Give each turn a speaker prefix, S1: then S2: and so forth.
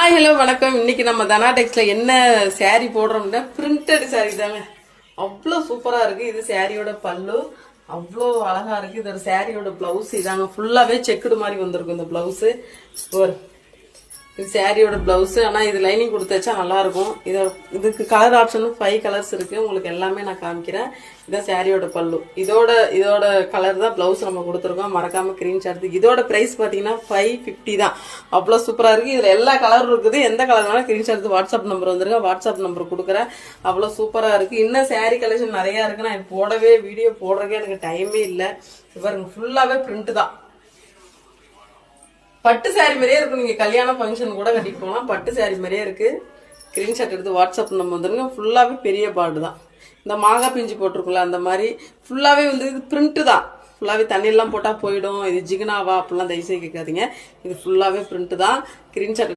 S1: Hi hello வணக்கம். இன்னைக்கு நம்ம தனா டெக்ஸ்ல என்ன சாரி போடுறோம்னா பிரிண்டட் சாரி தாங்க. அவ்வளோ சூப்பரா இருக்கு. இது சாரியோட பல்லு அவ்வளோ அழகா இருக்கு. இதோட சாரியோட பிளவுஸ் இதாங்க. ஃபுல்லாவே செக்குடு மாதிரி வந்திருக்கும் இந்த பிளவுஸ். இது சாரியோட பிளவுஸ். ஆனால் இது லைனிங் கொடுத்தாச்சா நல்லா இருக்கும். இதுக்கு கலர் ஆப்ஷனும் 5 கலர்ஸ் இருக்கு. உங்களுக்கு எல்லாமே நான் காமிக்கிறேன். இதான் சாரியோட பல்லு. இதோட கலர் தான் பிளவுஸ் நம்ம கொடுத்துருக்கோம். மறக்காம ஸ்கிரீன்ஷாட். இதோட பிரைஸ் பார்த்தீங்கன்னா 550 தான். அவ்வளோ சூப்பரா இருக்கு. இதுல எல்லா கலரும் இருக்குது. எந்த கலர்னாலும் ஸ்கிரீன்ஷாட் வாட்ஸ்அப் நம்பர் வந்துருங்க. வாட்ஸ்அப் நம்பர் கொடுக்குறேன். அவ்வளோ சூப்பரா இருக்கு. இன்னும் சாரி கலெக்ஷன் நிறைய இருக்கு. நான் போடவே வீடியோ போடுறதுக்கே எனக்கு டைமே இல்லை. பாருங்க ஃபுல்லாவே பிரிண்ட் தான். பட்டு சாரி மாதிரியே இருக்கும். நீங்க கல்யாண ஃபங்க்ஷன் கூட கட்டிட்டு போகலாம். பட்டு சாரி மாதிரியே இருக்கு. ஸ்கிரீன்ஷாட் எடுத்து வாட்ஸ்அப் நம்ம வந்துருங்க. ஃபுல்லாவே பெரிய பார்டு தான். இந்த மாங்காய் பிஞ்சு போட்டிருக்குல்ல அந்த மாதிரி ஃபுல்லாவே வந்து இது பிரிண்ட் தான். ஃபுல்லாவே தண்ணியெல்லாம் போட்டா போயிடும். இது ஜிகனாவா அப்படிலாம் தயவுசெய்து கேட்காதீங்க. இது ஃபுல்லாவே பிரிண்ட் தான். ஸ்கிரீன்ஷாட்